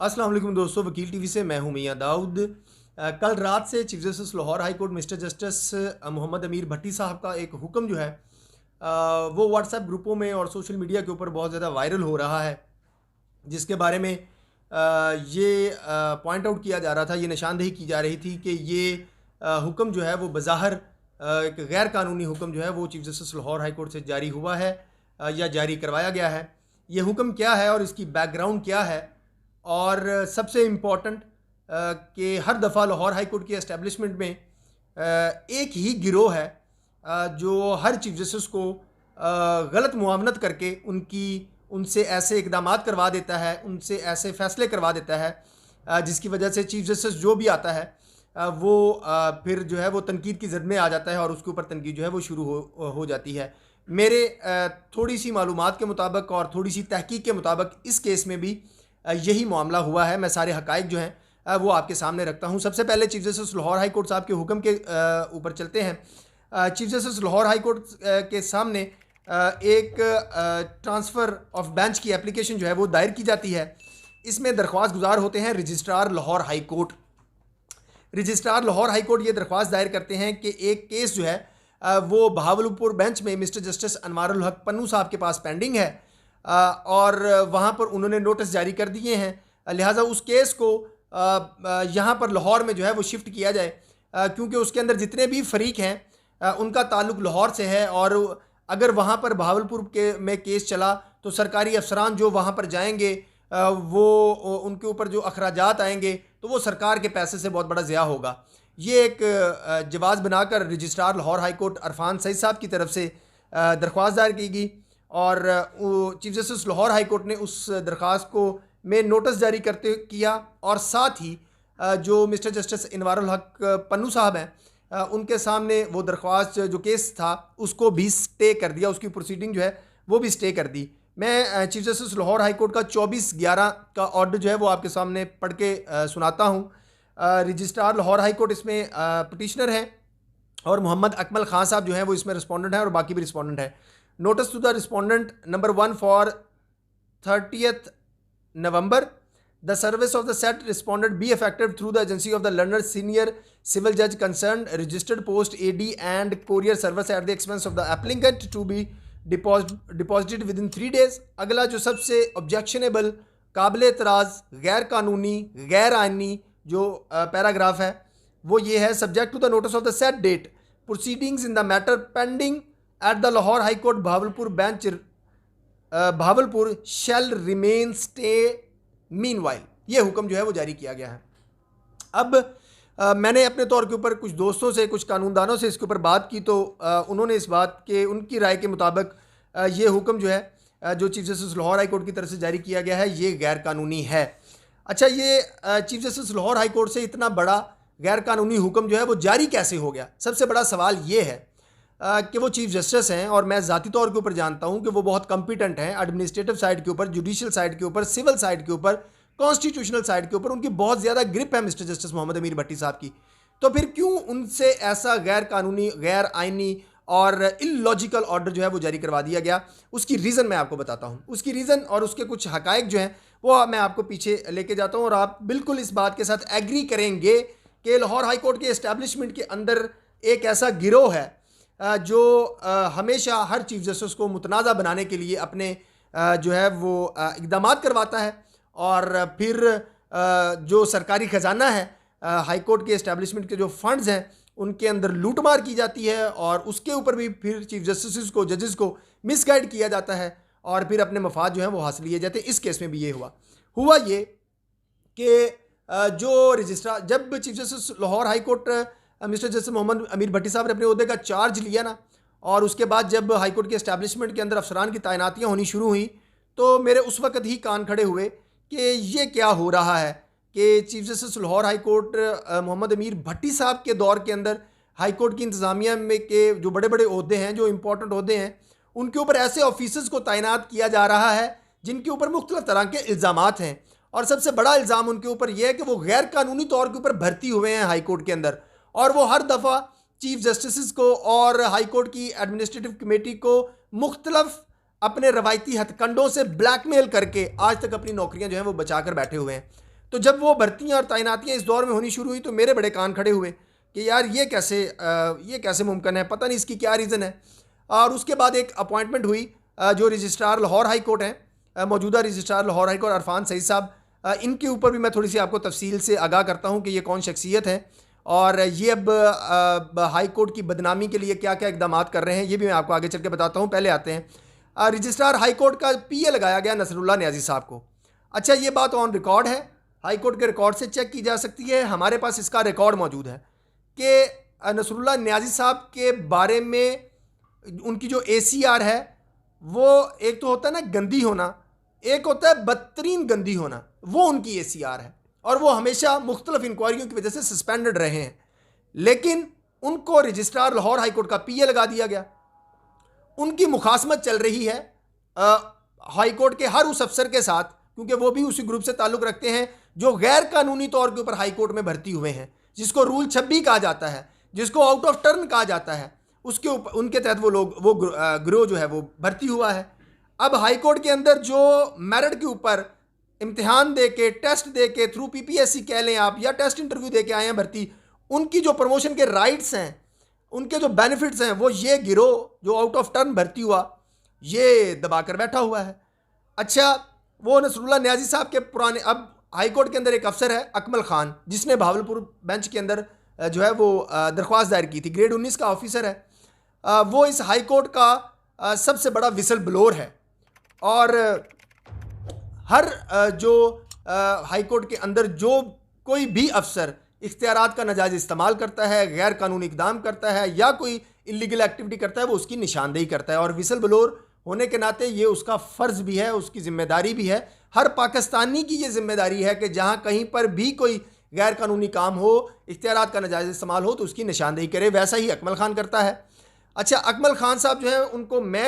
अस्सलाम वालेकुम दोस्तों, वकील टीवी से मैं हूं मियां दाऊद। कल रात से chief justice Lahore high court mister justice Mohammad Amir Bhatti साहब का एक हुक्म जो है वो व्हाट्सएप ग्रुपों में और सोशल मीडिया के ऊपर बहुत ज़्यादा वायरल हो रहा है, जिसके बारे में ये पॉइंट आउट किया जा रहा था, ये निशानदेही की जा रही थी कि ये हुक्म जो है वो बज़ाहिर एक गैर कानूनी हुक्म जो है वो chief justice Lahore high court से जारी हुआ है या जारी करवाया गया है। ये हुक्म क्या है और इसकी बैकग्राउंड क्या है, और सबसे इम्पॉर्टेंट कि हर दफ़ा लाहौर हाई कोर्ट की एस्टेब्लिशमेंट में एक ही गिरोह है जो हर चीफ जस्टिस को गलत मुआवनत करके उनसे ऐसे इकदाम करवा देता है, उनसे ऐसे फ़ैसले करवा देता है जिसकी वजह से चीफ जस्टिस जो भी आता है वो फिर जो है वो तनकीद की ज़द में आ जाता है और उसके ऊपर तनकीद जो है वो शुरू हो जाती है। मेरे थोड़ी सी मालूमात के मुताबिक और थोड़ी सी तहकीक के मुताबिक इस केस में भी यही मामला हुआ है। मैं सारे हक़ाइक़ जो हैं वो आपके सामने रखता हूँ। सबसे पहले chief justice Lahore high court साहब के हुक्म के ऊपर चलते हैं। Chief justice Lahore high court के सामने एक ट्रांसफ़र ऑफ बेंच की एप्लीकेशन जो है वो दायर की जाती है। इसमें दरख्वास्त गुजार होते हैं registrar Lahore high court. Registrar Lahore high court ये दरख्वास्त दायर करते हैं कि एक केस जो है वो बहावलपुर बेंच में मिस्टर जस्टिस अनवारुल हक पन्नू साहब के पास पेंडिंग है और वहाँ पर उन्होंने नोटिस जारी कर दिए हैं, लिहाजा उस केस को यहाँ पर लाहौर में जो है वो शिफ्ट किया जाए, क्योंकि उसके अंदर जितने भी फरीक हैं उनका ताल्लुक लाहौर से है और अगर वहाँ पर बहावलपुर में केस चला तो सरकारी अफसरान जो वहाँ पर जाएंगे वो उनके ऊपर जो अखराजात आएंगे तो वो सरकार के पैसे से बहुत बड़ा ज़िया होगा। ये एक जवाज़ बनाकर registrar Lahore high court Irfan Saeed साहब की तरफ से दरख्वास्त दायर की गई और chief justice Lahore high court ने उस दरख्वास्त को में नोटिस जारी करते किया और साथ ही जो मिस्टर जस्टिस अनवारुल हक पन्नू साहब हैं उनके सामने वो दरख्वास्त जो केस था उसको भी स्टे कर दिया, उसकी प्रोसीडिंग जो है वो भी स्टे कर दी। मैं chief justice Lahore high court का 24/11 का ऑर्डर जो है वो आपके सामने पढ़ के सुनाता हूँ। रजिस्ट्रार लाहौर हाई कोर्ट इसमें पटिशनर हैं और मोहम्मद अकमल खान साहब जो हैं वो इसमें रिस्पोंडेंट हैं और बाकी भी रिस्पोंडेंट हैं। Notice to the respondent number 1 for 30th November. The service of the said respondent be effected through the agency of the learned senior civil judge concerned, registered post AD and courier service at the expense of the applicant to be deposited within 3 days. अगला जो सबसे objectionable, काबिल एतराज़, गैर कानूनी, गैर आइनी जो पैराग्राफ है वो ये है, subject to the notice of the said date, proceedings in the matter pending at the Lahore High Court Bahawalpur bench Bahawalpur shall remain stay meanwhile। ये हुक्म जो है वो जारी किया गया है। अब मैंने अपने तौर के ऊपर कुछ दोस्तों से, कुछ कानूनदानों से इसके ऊपर बात की तो उन्होंने इस बात के, उनकी राय के मुताबिक ये हुक्म जो है जो chief justice Lahore high court की तरफ से जारी किया गया है ये गैर कानूनी है। अच्छा, ये chief justice Lahore high court से इतना बड़ा गैर कानूनी हुक्म जो है वो जारी कैसे हो गया? सबसे बड़ा सवाल ये है कि वो चीफ जस्टिस हैं और मैं ज़ाती तौर के ऊपर जानता हूं कि वो बहुत कॉम्पिटेंट हैं एडमिनिस्ट्रेटिव साइड के ऊपर, जुडिशियल साइड के ऊपर, सिविल साइड के ऊपर, कॉन्स्टिट्यूशनल साइड के ऊपर उनकी बहुत ज़्यादा ग्रिप है मिस्टर जस्टिस मोहम्मद अमीर भट्टी साहब की। तो फिर क्यों उनसे ऐसा गैर कानूनी, गैर आइनी और इलॉजिकल ऑर्डर जो है वो जारी करवा दिया गया? उसकी रीज़न मैं आपको बताता हूँ। उसकी रीज़न और उसके कुछ हक़ाइक़ जो हैं वो मैं आपको पीछे लेके जाता हूँ और आप बिल्कुल इस बात के साथ एग्री करेंगे कि लाहौर हाई कोर्ट के इस्टेब्लिशमेंट के अंदर एक ऐसा गिरोह है जो हमेशा हर चीफ जस्टिस को मुतनाज़ा बनाने के लिए अपने जो है वो इक़दाम करवाता है और फिर जो सरकारी ख़जाना है, हाई कोर्ट के इस्टेब्लिशमेंट के जो फ़ंड्स हैं उनके अंदर लूटमार की जाती है और उसके ऊपर भी फिर चीफ जस्टिस को, जजेस को मिसगाइड किया जाता है और फिर अपने मफाद जो हैं वो हासिल किए जाते हैं। इस केस में भी ये हुआ ये कि जो रजिस्ट्रार, जब chief justice Lahore high court mister justice Mohammad Amir Bhatti साहब ने अपने ओहदे का चार्ज लिया ना और उसके बाद जब हाई कोर्ट के इस्टेब्लिशमेंट के अंदर अफसरान की तैनातियाँ होनी शुरू हुई तो मेरे उस वक्त ही कान खड़े हुए कि ये क्या हो रहा है कि chief justice Lahore high court Mohammad Amir Bhatti साहब के दौर के अंदर हाई कोर्ट की इंतज़ामिया में के जो बड़े बड़े ओहदे हैं, जो इंपॉर्टेंट ओहदे हैं, उनके ऊपर ऐसे ऑफिसर्स को तैनात किया जा रहा है जिनके ऊपर मुख्तलिफ तरह के इल्ज़ामात हैं और सबसे बड़ा इल्ज़ाम उनके ऊपर यह है कि वो गैर कानूनी तौर के ऊपर भर्ती हुए हैं हाई कोर्ट के अंदर और वो हर दफ़ा चीफ जस्टिस को और हाई कोर्ट की एडमिनिस्ट्रेटिव कमेटी को मुख्तलफ अपने रवायती हथकंडों से ब्लैकमेल करके आज तक अपनी नौकरियां जो हैं वो बचा कर बैठे हुए हैं। तो जब वो भर्तियाँ और तैनातियाँ इस दौर में होनी शुरू हुई तो मेरे बड़े कान खड़े हुए कि यार ये कैसे मुमकिन है, पता नहीं इसकी क्या रीज़न है। और उसके बाद एक अपॉइंटमेंट हुई, जो रजिस्ट्रार लाहौर हाई कोर्ट हैं, मौजूदा registrar Lahore high court Irfan Saeed साहब, इनके ऊपर भी मैं थोड़ी सी आपको तफसील से आगाह करता हूँ कि ये कौन शख्सियत है और ये अब हाई कोर्ट की बदनामी के लिए क्या क्या इकदाम कर रहे हैं, ये भी मैं आपको आगे चल के बताता हूँ। पहले आते हैं रजिस्ट्रार हाई कोर्ट का पीए लगाया गया नसरुल्लाह न्याजी साहब को। अच्छा, ये बात ऑन रिकॉर्ड है, हाई कोर्ट के रिकॉर्ड से चेक की जा सकती है, हमारे पास इसका रिकॉर्ड मौजूद है कि नसरुल्लाह न्याजी साहब के बारे में उनकी जो ACR है वो एक तो होता है ना गंदी होना, एक होता है बदतरीन गंदी होना, वो उनकी ACR है और वो हमेशा मुख्तलिफ इंक्वायरियों की वजह से सस्पेंडेड रहे हैं। लेकिन उनको रजिस्ट्रार लाहौर हाई कोर्ट का पीए लगा दिया गया। उनकी मुखासमत चल रही है हाई कोर्ट के हर उस अफसर के साथ, क्योंकि वो भी उसी ग्रुप से ताल्लुक़ रखते हैं जो गैर कानूनी तौर के ऊपर हाई कोर्ट में भर्ती हुए हैं, जिसको रूल 26 कहा जाता है, जिसको आउट ऑफ टर्न कहा जाता है, उसके ऊपर उनके तहत वो गिरोह जो है वो भर्ती हुआ है। अब हाई कोर्ट के अंदर जो मेरिट के ऊपर इम्तिहान दे के, टेस्ट दे के, थ्रू PPSC कह लें आप, या टेस्ट इंटरव्यू दे के आए हैं भर्ती, उनकी जो प्रमोशन के राइट्स हैं, उनके जो बेनिफिट्स हैं, वो ये गिरोह जो आउट ऑफ टर्न भर्ती हुआ ये दबा कर बैठा हुआ है। अच्छा, वो नसरुल्लाह न्याजी साहब के पुराने, अब हाई कोर्ट के अंदर एक अफसर है अकमल खान, जिसने भावलपुर बेंच के अंदर जो है वो दरख्वास्त दायर की थी, ग्रेड 19 का ऑफिसर है। वो इस हाई कोर्ट का सबसे बड़ा विसल ब्लोअर है और हर जो हाई कोर्ट के अंदर जो कोई भी अफसर इख्तियारात का नाजायज़ इस्तेमाल करता है, गैर कानूनी इकदाम करता है या कोई इलीगल एक्टिविटी करता है, वो उसकी निशानदेही करता है। और विसल ब्लोअर होने के नाते ये उसका फ़र्ज़ भी है, उसकी ज़िम्मेदारी भी है। हर पाकिस्तानी की ये ज़िम्मेदारी है कि जहाँ कहीं पर भी कोई गैर कानूनी काम हो, इख्तियारात का नाजायज़ इस्तेमाल हो, तो उसकी निशानदेही करे। वैसा ही अकमल खान करता है। अच्छा, अकमल खान साहब जो है उनको मैं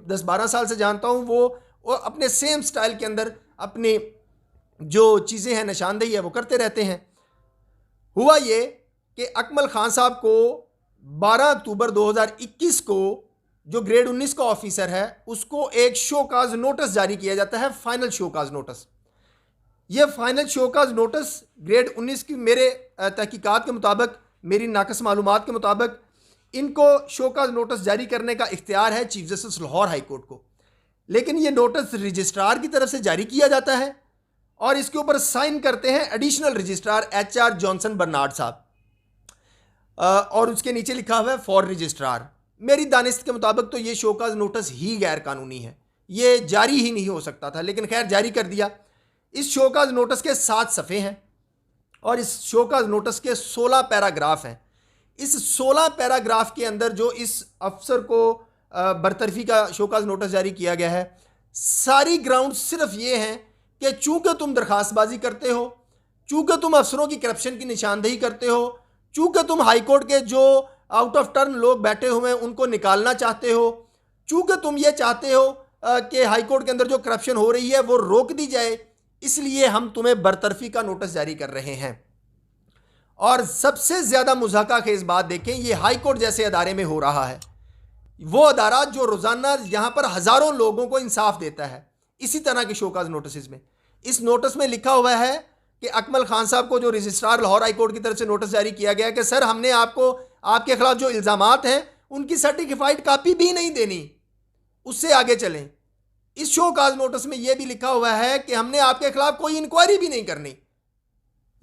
10-12 साल से जानता हूँ। वो अपने सेम स्टाइल के अंदर अपनी जो चीज़ें हैं, निशानदेही है, वो करते रहते हैं। हुआ ये कि अकमल खान साहब को 12 अक्टूबर 2021 को जो ग्रेड 19 का ऑफिसर है उसको एक शोकाज नोटिस जारी किया जाता है, फाइनल शोकाज नोटिस। ये फाइनल शोकाज नोटिस ग्रेड 19 की मेरे तहकीकात के मुताबिक, मेरी नाकस मालूमात के मुताबिक, इनको शोकाज नोटिस जारी करने का इख्तियार है chief justice Lahore high court को। लेकिन ये नोटिस रजिस्ट्रार की तरफ से जारी किया जाता है और इसके ऊपर साइन करते हैं additional registrar HR Johnson Bernard साहब, और उसके नीचे लिखा हुआ है फॉर रजिस्ट्रार। मेरी दानिश के मुताबिक तो ये शोकाज नोटिस ही गैर कानूनी है, ये जारी ही नहीं हो सकता था, लेकिन खैर जारी कर दिया। इस शोकाज नोटिस के 7 सफ़े हैं और इस शोकाज नोटिस के 16 पैराग्राफ हैं। इस 16 पैराग्राफ के अंदर जो इस अफसर को बरतरफी का शोकाज नोटिस जारी किया गया है, सारी ग्राउंड सिर्फ ये हैं कि चूंकि तुम दरखास्तबाजी करते हो, चूंकि तुम अफसरों की करप्शन की निशानदेही करते हो, चूंकि तुम हाई कोर्ट के जो आउट ऑफ टर्न लोग बैठे हुए हैं उनको निकालना चाहते हो, चूंकि तुम ये चाहते हो कि हाई कोर्ट के अंदर जो करप्शन हो रही है वो रोक दी जाए, इसलिए हम तुम्हें बरतरफी का नोटिस जारी कर रहे हैं। और सबसे ज़्यादा मुज़ाका खेज़ बात देखें, ये हाई कोर्ट जैसे अदारे में हो रहा है, वो अदारा जो रोज़ाना यहाँ पर हज़ारों लोगों को इंसाफ देता है, इसी तरह के शोकाज नोटिस में। इस नोटिस में लिखा हुआ है कि अकमल खान साहब को जो रजिस्ट्रार लाहौर हाई कोर्ट की तरफ से नोटिस जारी किया गया है कि सर, हमने आपको आपके खिलाफ जो इल्ज़ामात हैं उनकी सर्टिफाइड कापी भी नहीं देनी, उससे आगे चलें। इस शोकाज नोटिस में यह भी लिखा हुआ है कि हमने आपके खिलाफ कोई इंक्वायरी भी नहीं करनी।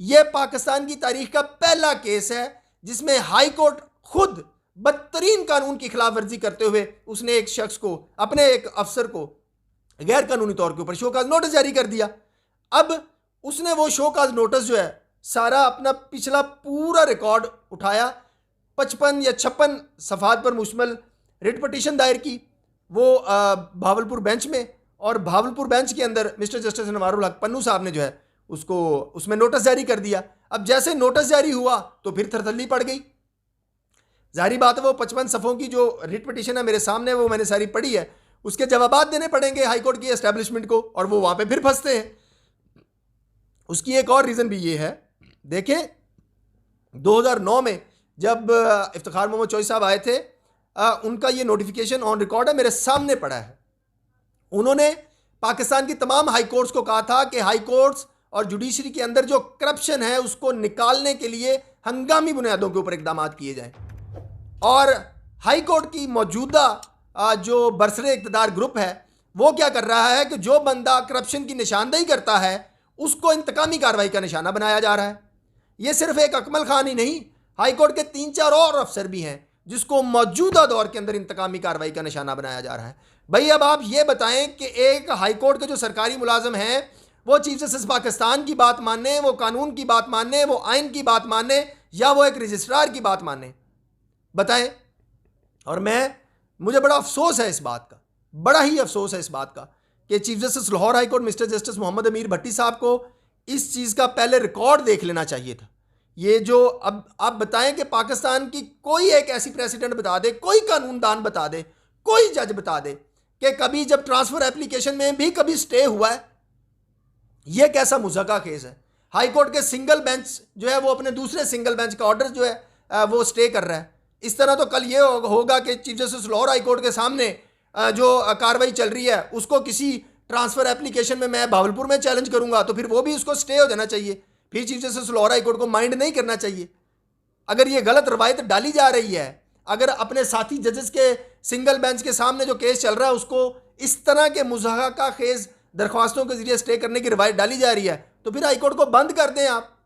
यह पाकिस्तान की तारीख का पहला केस है जिसमें हाई कोर्ट खुद बदतरीन कानून की खिलाफ वर्जी करते हुए उसने एक शख्स को, अपने एक अफसर को गैर कानूनी तौर के ऊपर शोकाज नोटिस जारी कर दिया। अब उसने वो शोकाज नोटिस जो है सारा अपना पिछला पूरा रिकॉर्ड उठाया, 55 या 56 सफ़ात पर मुश्तमिल रिट पटिशन दायर की वो भावलपुर बेंच में, और भावलपुर बेंच के अंदर मिस्टर जस्टिस नवारुल हक पन्नू साहब ने जो है उसको उसमें नोटिस जारी कर दिया। अब जैसे नोटिस जारी हुआ तो फिर थरथल्ली पड़ गई। जाहिर बात है वो 55 सफ़ों की जो रिट पटिशन है मेरे सामने, वो मैंने सारी पढ़ी है, उसके जवाबात देने पड़ेंगे हाई कोर्ट की एस्टैब्लिशमेंट को, और वो वहाँ पे फिर फंसते हैं। उसकी एक और रीज़न भी ये है, देखें 2009 में जब इफ्तिखार मोहम्मद चौधरी साहब आए थे, उनका ये नोटिफिकेशन ऑन रिकॉर्ड है, मेरे सामने पड़ा है। उन्होंने पाकिस्तान की तमाम हाई कोर्ट्स को कहा था कि हाई कोर्ट्स और जुडिशरी के अंदर जो करप्शन है उसको निकालने के लिए हंगामी बुनियादों के ऊपर इकदाम किए जाएं। और हाई कोर्ट की मौजूदा जो बरसरे इक़्तिदार ग्रुप है वो क्या कर रहा है कि जो बंदा करप्शन की निशानदेही करता है उसको इंतकामी कार्रवाई का निशाना बनाया जा रहा है। ये सिर्फ एक अकमल खान ही नहीं, हाई कोर्ट के 3-4 और अफसर भी हैं जिसको मौजूदा दौर के अंदर इंतकामी कार्रवाई का निशाना बनाया जा रहा है। भाई अब आप ये बताएं कि एक हाई कोर्ट के जो सरकारी मुलाजम हैं वो चीफ जस्टिस पाकिस्तान की बात माने, वो कानून की बात माने, वो आइन की बात माने, या वो एक रजिस्ट्रार की बात माने, बताएं। और मुझे बड़ा अफसोस है इस बात का, बड़ा ही अफसोस है इस बात का कि chief justice Lahore high court mister justice Mohammad Amir Bhatti साहब को इस चीज़ का पहले रिकॉर्ड देख लेना चाहिए था। ये जो अब आप बताएं कि पाकिस्तान की कोई एक ऐसी प्रेसिडेंट बता दे, कोई कानूनदान बता दे, कोई जज बता दे कि कभी जब ट्रांसफ़र एप्लीकेशन में भी कभी स्टे हुआ है। ये कैसा मुज़क्का केस है। हाई कोर्ट के सिंगल बेंच जो है वो अपने दूसरे सिंगल बेंच का ऑर्डर जो है वो स्टे कर रहा है। इस तरह तो कल ये होगा कि chief justice Lahore high court के सामने जो कार्रवाई चल रही है उसको किसी ट्रांसफ़र एप्लीकेशन में मैं भावलपुर में चैलेंज करूंगा तो फिर वो भी उसको स्टे हो जाना चाहिए। फिर chief justice Lahore high court को माइंड नहीं करना चाहिए। अगर ये गलत रवायत डाली जा रही है, अगर अपने साथी जजेस के सिंगल बेंच के सामने जो केस चल रहा है उसको इस तरह के मुज़ाहका खेज दरख्वास्तों के जरिए स्टे करने की रवायत डाली जा रही है, तो फिर हाई कोर्ट को बंद कर दें आप।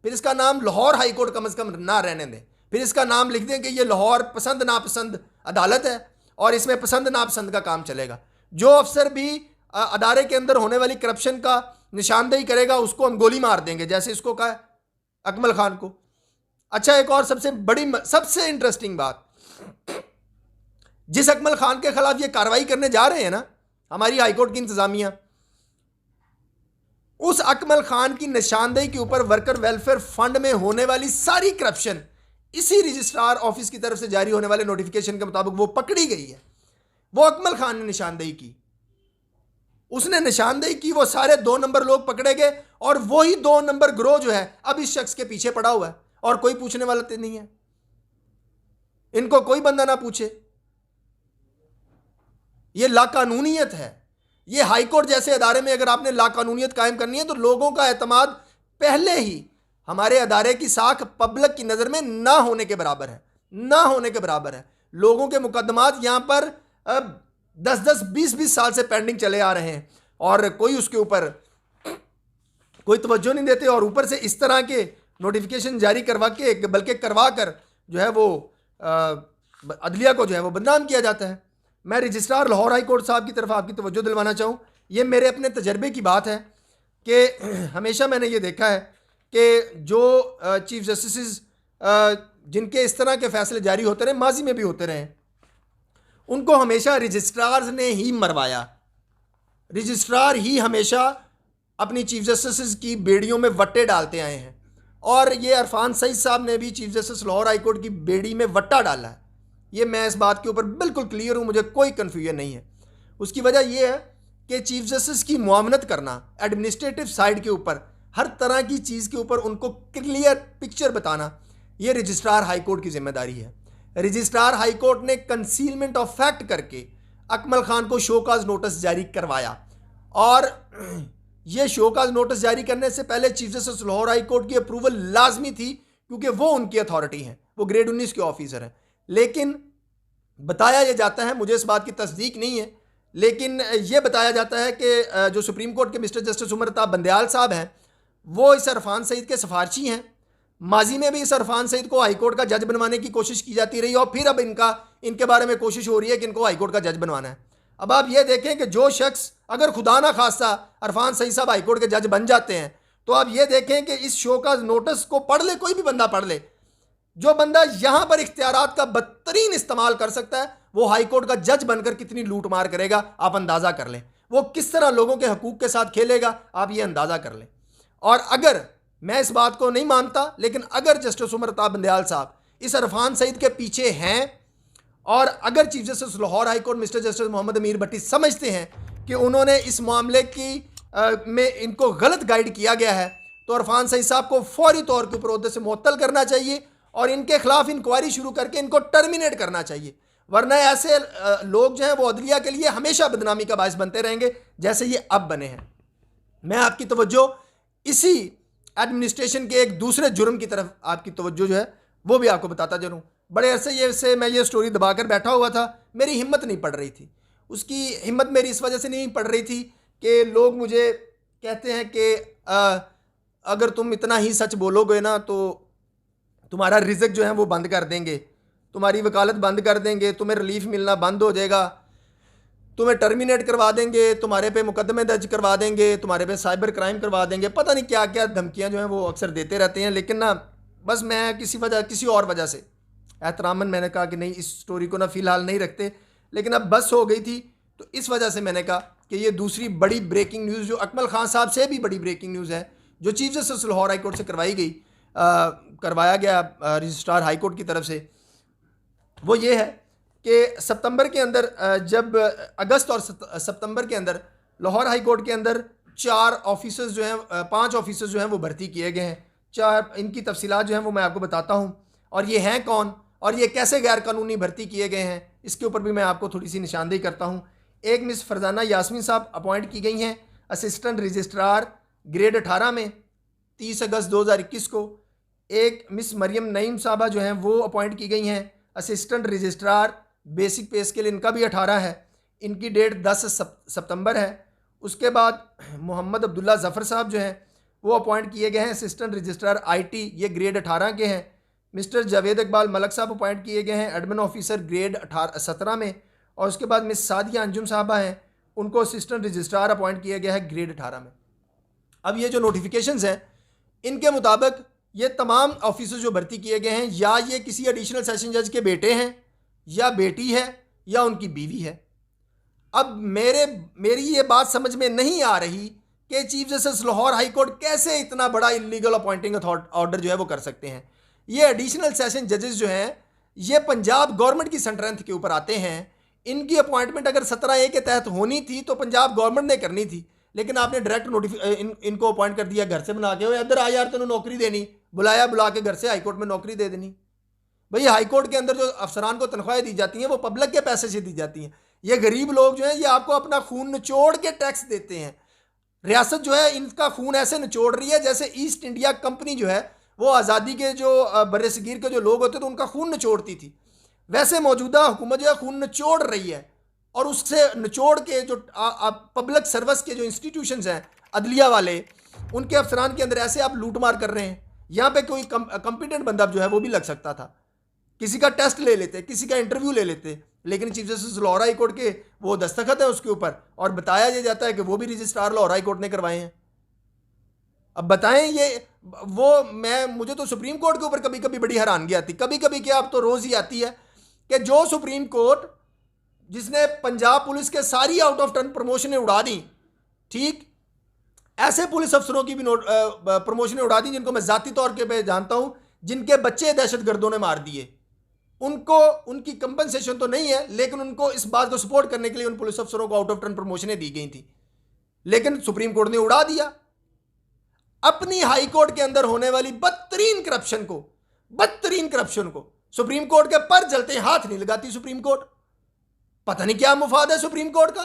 फिर इसका नाम लाहौर हाई कोर्ट कम से कम ना रहने दें। फिर इसका नाम लिख दें कि ये लाहौर पसंद नापसंद अदालत है और इसमें पसंद नापसंद का काम चलेगा। जो अफसर भी अदारे के अंदर होने वाली करप्शन का निशानदेही करेगा उसको हम गोली मार देंगे, जैसे इसको कहा अकमल खान को। अच्छा, एक और सबसे इंटरेस्टिंग बात, जिस अकमल खान के खिलाफ ये कार्रवाई करने जा रहे हैं ना हमारी हाईकोर्ट की इंतजामिया, उस अकमल खान की निशानदेही के ऊपर वर्कर वेलफेयर फंड में होने वाली सारी करप्शन इसी रजिस्ट्रार ऑफिस की तरफ से जारी होने वाले नोटिफिकेशन के मुताबिक वो पकड़ी गई है। वो अकमल खान ने निशानदेही की, उसने निशानदेही की, वो सारे 2 नंबर लोग पकड़े गए और वही 2 नंबर ग्रोह जो है अब इस शख्स के पीछे पड़ा हुआ है और कोई पूछने वाला तो नहीं है। इनको कोई बंदा ना पूछे। ये लाकानूनियत है। ये हाईकोर्ट जैसे अदारे में अगर आपने लाकानूनियत कायम करनी है तो लोगों का एतमाद पहले ही हमारे अदारे की साख पब्लिक की नज़र में ना होने के बराबर है, ना होने के बराबर है। लोगों के मुकदमात यहाँ पर 10-10, 20-20 साल से पेंडिंग चले आ रहे हैं और कोई उसके ऊपर कोई तवज्जो नहीं देते और ऊपर से इस तरह के नोटिफिकेशन जारी करवा के बल्कि करवा कर जो है वो अदलिया को जो है वो बदनाम किया जाता है। मैं रजिस्ट्रार लाहौर हाई कोर्ट साहब की तरफ आपकी तवज्जो दिलवाना चाहूँ, ये मेरे अपने तजर्बे की बात है कि हमेशा मैंने ये देखा है कि जो चीफ जस्टिस जिनके इस तरह के फैसले जारी होते रहे, माजी में भी होते रहे, उनको हमेशा रजिस्ट्रार्स ने ही मरवाया। रजिस्ट्रार ही हमेशा अपनी चीफ जस्टिस की बेड़ियों में वट्टे डालते आए हैं और ये इरफान सईद साहब ने भी chief justice Lahore high court की बेड़ी में वट्टा डाला है। ये मैं इस बात के ऊपर बिल्कुल क्लियर हूँ, मुझे कोई कन्फ्यूजन नहीं है। उसकी वजह यह है कि चीफ जस्टिस की मुआवनत करना एडमिनिस्ट्रेटिव साइड के ऊपर, हर तरह की चीज़ के ऊपर उनको क्लियर पिक्चर बताना, ये रजिस्ट्रार हाई कोर्ट की जिम्मेदारी है। रजिस्ट्रार हाई कोर्ट ने कंसीलमेंट ऑफ फैक्ट करके अकमल खान को शोकाज नोटिस जारी करवाया और ये शोकाज नोटिस जारी करने से पहले chief justice Lahore high court की अप्रूवल लाजमी थी क्योंकि वो उनकी अथॉरिटी हैं, वो ग्रेड 19 के ऑफिसर हैं। लेकिन बताया यह जाता है, मुझे इस बात की तस्दीक नहीं है, लेकिन यह बताया जाता है कि जो सुप्रीम कोर्ट के मिस्टर जस्टिस उमर अताब बंदयाल साहब हैं वो इस इरफान सईद के सिफारशी हैं। माजी में भी इस इरफान सईद को हाईकोर्ट का जज बनवाने की कोशिश की जाती रही और फिर अब इनके बारे में कोशिश हो रही है कि इनको हाईकोर्ट का जज बनवाना है। अब आप ये देखें कि जो शख्स अगर खुदा ना खास्ता इरफान सईद साहब हाईकोर्ट के जज बन जाते हैं तो आप ये देखें कि इस शो का नोटिस को पढ़ ले, कोई भी बंदा पढ़ ले, जो बंदा यहाँ पर इख्तियारात का बदतरीन इस्तेमाल कर सकता है वो हाईकोर्ट का जज बनकर कितनी लूट मार करेगा आप अंदाज़ा कर लें। वो किस तरह लोगों के हकूक़ के साथ खेलेगा आप ये अंदाज़ा कर लें। और अगर मैं इस बात को नहीं मानता, लेकिन अगर जस्टिस उमर अताब बंदयाल साहब इस इरफान सईद के पीछे हैं और अगर chief justice Lahore high court mister justice Mohammad Amir Bhatti समझते हैं कि उन्होंने इस मामले की में इनको गलत गाइड किया गया है तो इरफान सईद साहब को फौरी तौर के ऊपर ओहदे से मुअत्तल करना चाहिए और इनके खिलाफ इंक्वायरी शुरू करके इनको टर्मिनेट करना चाहिए। वरना ऐसे लोग जो हैं वो अदलिया के लिए हमेशा बदनामी का बायस बनते रहेंगे जैसे ये अब बने हैं। मैं आपकी तवज्जो इसी एडमिनिस्ट्रेशन के एक दूसरे जुर्म की तरफ आपकी तवज्जो जो है वो भी आपको बताता चलूँ। बड़े अरसे से मैं ये स्टोरी दबा कर बैठा हुआ था, मेरी हिम्मत नहीं पड़ रही थी। उसकी हिम्मत मेरी इस वजह से नहीं पड़ रही थी कि लोग मुझे कहते हैं कि अगर तुम इतना ही सच बोलोगे ना तो तुम्हारा रिज़्क जो है वो बंद कर देंगे, तुम्हारी वकालत बंद कर देंगे, तुम्हें रिलीफ मिलना बंद हो जाएगा, तुम्हें टर्मिनेट करवा देंगे, तुम्हारे पे मुकदमे दर्ज करवा देंगे, तुम्हारे पे साइबर क्राइम करवा देंगे, पता नहीं क्या क्या धमकियां जो हैं वो अक्सर देते रहते हैं। लेकिन ना बस मैं किसी और वजह से एहतरामन मैंने कहा कि नहीं, इस स्टोरी को ना फ़िलहाल नहीं रखते। लेकिन अब बस हो गई थी तो इस वजह से मैंने कहा कि ये दूसरी बड़ी ब्रेकिंग न्यूज़ जो अकमल खान साहब से भी बड़ी ब्रेकिंग न्यूज़ है, जो chief justice Lahore high court से करवाया गया रजिस्ट्रार हाई कोर्ट की तरफ से, वो ये है कि सितंबर के अंदर जब अगस्त और सितंबर के अंदर लाहौर हाई कोर्ट के अंदर 4 ऑफिसर्स जो हैं 5 ऑफिसर्स जो हैं वो भर्ती किए गए हैं। 4 इनकी तफसीलात जो हैं वो मैं आपको बताता हूँ, और ये हैं कौन और ये कैसे गैर कानूनी भर्ती किए गए हैं, इसके ऊपर भी मैं आपको थोड़ी सी निशानदेही करता हूँ। एक मिस फरजाना यास्मीन साहब अपॉइंट की गई हैं असिस्टेंट रजिस्ट्रार ग्रेड 18 में 30 अगस्त 2021 को। एक मिस मरियम नईम साहबा जो हैं वो अपॉइंट की गई हैं असिस्टेंट रजिस्ट्रार बेसिक पे स्केल, इनका भी 18 है, इनकी डेट 10 सितंबर है। उसके बाद मोहम्मद अब्दुल्ला ज़फ़र साहब जो हैं वो अपॉइंट किए गए हैं असिस्टेंट रजिस्ट्रार IT, ये ग्रेड 18 के हैं। मिस्टर जावेद इकबाल मलक साहब अपॉइंट किए गए हैं एडमिन ऑफिसर ग्रेड 17 में। और उसके बाद मिस सादिया अंजुम साहबा हैं, उनको असिस्टेंट रजिस्ट्रार अपॉइंट किया गया है ग्रेड 18 में। अब ये जो नोटिफिकेशंस हैं इनके मुताबिक ये तमाम ऑफिसर जो भर्ती किए गए हैं या ये किसी एडिशनल सेशन जज के बेटे हैं या बेटी है या उनकी बीवी है। अब मेरी ये बात समझ में नहीं आ रही कि chief justice Lahore high court कैसे इतना बड़ा इलीगल अपॉइंटिंग ऑर्डर जो है वो कर सकते हैं। ये एडिशनल सेशन जजेस जो हैं ये पंजाब गवर्नमेंट की स्ट्रेंथ के ऊपर आते हैं। इनकी अपॉइंटमेंट अगर 17A के तहत होनी थी तो पंजाब गवर्नमेंट ने करनी थी, लेकिन आपने डायरेक्ट इनको अपॉइंट कर दिया घर से बना के, इधर आ यार तेनों नौकरी देनी, बुला के घर से हाईकोर्ट में नौकरी दे देनी। भाई हाईकोर्ट के अंदर जो अफसरान को तनख्वाहें दी जाती हैं वो पब्लिक के पैसे से दी जाती हैं। ये गरीब लोग जो हैं ये आपको अपना खून निचोड़ के टैक्स देते हैं। रियासत जो है इनका खून ऐसे निचोड़ रही है जैसे ईस्ट इंडिया कंपनी जो है वो आज़ादी के जो बरसगीर के जो लोग होते थे तो उनका खून निचोड़ती थी, वैसे मौजूदा हुकूमत जो है खून निचोड़ रही है। और उससे निचोड़ के जो पब्लिक सर्विस के जो इंस्टीट्यूशंस हैं अदलिया वाले, उनके अफसरान के अंदर ऐसे आप लूट मार कर रहे हैं। यहाँ पे कोई कॉम्पिटेंट बंदा जो है वो भी लग सकता था, किसी का टेस्ट ले लेते, किसी का इंटरव्यू ले लेते, लेकिन chief justice Lahore high court के वो दस्तखत है उसके ऊपर और बताया ये जाता है कि वो भी रजिस्ट्रार लाहौर हाई कोर्ट ने करवाए हैं। अब बताएं ये मुझे तो सुप्रीम कोर्ट के ऊपर कभी कभी बड़ी हैरानगी आती, कभी कभी क्या अब तो रोज़ ही आती है कि जो सुप्रीम कोर्ट जिसने पंजाब पुलिस के सारी आउट ऑफ टर्न प्रमोशनें उड़ा दी, ठीक ऐसे पुलिस अफसरों की भी प्रमोशनें उड़ा दी जिनको मैं जाती तौर पे जानता हूं, जिनके बच्चे दहशतगर्दों ने मार दिए। उनको उनकी कंपनसेशन तो नहीं है, लेकिन उनको इस बात को सपोर्ट करने के लिए उन पुलिस अफसरों को आउट ऑफ टर्न प्रमोशनें दी गई थी, लेकिन सुप्रीम कोर्ट ने उड़ा दिया। अपनी हाई कोर्ट के अंदर होने वाली बदतरीन करप्शन को सुप्रीम कोर्ट के पर जलते हाथ नहीं लगाती सुप्रीम कोर्ट। पता नहीं क्या मुफाद है सुप्रीम कोर्ट का,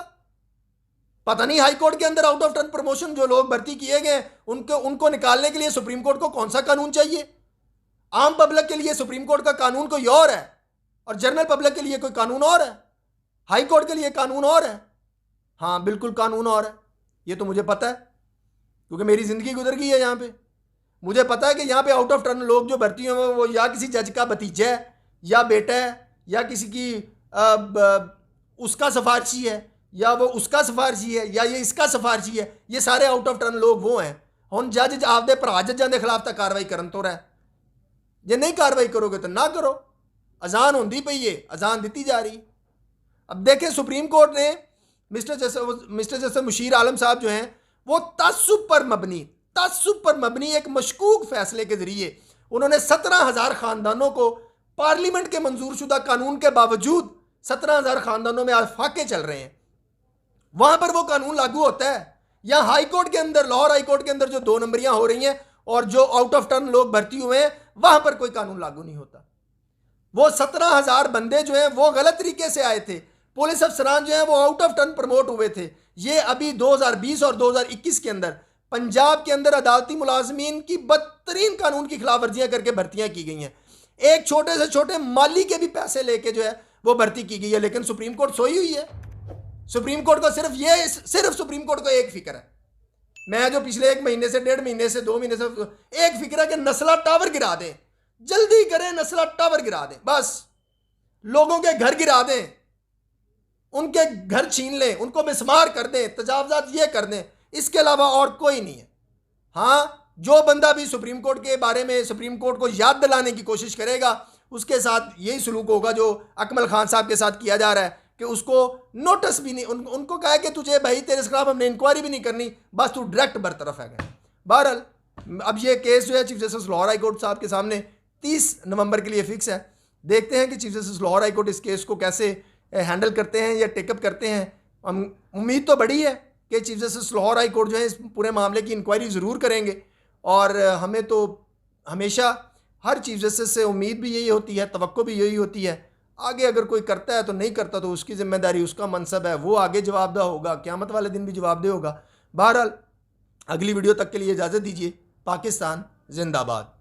पता नहीं हाई कोर्ट के अंदर आउट ऑफ टर्न प्रमोशन जो लोग भर्ती किए गए उनको निकालने के लिए सुप्रीम कोर्ट को कौन सा कानून चाहिए। आम पब्लिक के लिए सुप्रीम कोर्ट का कानून कोई और है और जनरल पब्लिक के लिए कोई कानून और है, हाई कोर्ट के लिए कानून और है। हाँ बिल्कुल कानून और है, ये तो मुझे पता है क्योंकि मेरी ज़िंदगी गुजर गई है यहाँ पे। मुझे पता है कि यहाँ पे आउट ऑफ टर्न लोग जो भर्ती हुए वो या किसी जज का भतीजा है या बेटा है या किसी की उसका सिफारशी है या वो उसका सिफारशी है या ये इसका सिफारशी है। ये सारे आउट ऑफ टर्न लोग वो हैं। हम जज आपदे भरा जजां दे खिलाफ तक कार्रवाई करन तो रहा, जे नहीं कार्रवाई करोगे तो ना करो। अजान होंदी पई है, अजान दी जा रही। अब देखें सुप्रीम कोर्ट ने मिस्टर जस्टिस मुशीर आलम साहब जो हैं वो तअस्सुब पर मबनी एक मशकूक फैसले के जरिए उन्होंने 17,000 खानदानों को पार्लियामेंट के मंजूर शुदा कानून के बावजूद 17,000 खानदानों में आज फाके चल रहे हैं, वहां पर वो कानून लागू होता है। या हाई कोर्ट के अंदर, लाहौर हाई कोर्ट के अंदर जो 2 नंबरियां हो रही हैं और जो आउट ऑफ टर्न लोग भर्ती हुए हैं वहां पर कोई कानून लागू नहीं होता। वो 17,000 बंदे जो हैं वो गलत तरीके से आए थे, पुलिस अफसरान जो हैं वो आउट ऑफ टर्न प्रमोट हुए थे। ये अभी 2020 और 2021 के अंदर पंजाब के अंदर अदालती मुलाजमीन की बदतरीन कानून की खिलाफ वर्जियां करके भर्तियां की गई हैं। एक छोटे से छोटे माली के भी पैसे लेके जो है वो भर्ती की गई है, लेकिन सुप्रीम कोर्ट सोई हुई है। सुप्रीम कोर्ट को सिर्फ सुप्रीम कोर्ट को एक फिक्र है, मैं जो पिछले 1 महीने से 1.5 महीने से 2 महीने से एक फिक्र है कि नस्ला टावर गिरा दें, जल्दी करें, नस्ला टावर गिरा दें, बस लोगों के घर गिरा दें, उनके घर छीन लें, उनको मिसमार कर दें, तजावजात ये कर दें, इसके अलावा और कोई नहीं है। हाँ, जो बंदा भी सुप्रीम कोर्ट के बारे में सुप्रीम कोर्ट को याद दिलाने की कोशिश करेगा उसके साथ यही सलूक होगा जो अकमल खान साहब के साथ किया जा रहा है कि उसको नोटिस भी नहीं, उनको कहा कि तुझे भाई तेरे खिलाफ हमने इंक्वायरी भी नहीं करनी, बस तू डायरेक्ट बरतरफ है गया। बहरहाल अब ये केस जो है chief justice Lahore high court साहब के सामने 30 नवंबर के लिए फिक्स है। देखते हैं कि chief justice Lahore high court इस केस को कैसे हैंडल करते हैं या टेकअप करते हैं। उम्मीद तो बड़ी है कि chief justice Lahore high court जो है इस पूरे मामले की इंक्वायरी ज़रूर करेंगे, और हमें तो हमेशा हर चीफ जस्टिस से उम्मीद भी यही होती है, तवक्को भी यही होती है। आगे अगर कोई करता है तो नहीं करता तो उसकी जिम्मेदारी, उसका मनसब है, वो आगे जवाबदेह होगा, क़यामत वाले दिन भी जवाबदेह होगा। बहरहाल अगली वीडियो तक के लिए इजाज़त दीजिए। पाकिस्तान जिंदाबाद।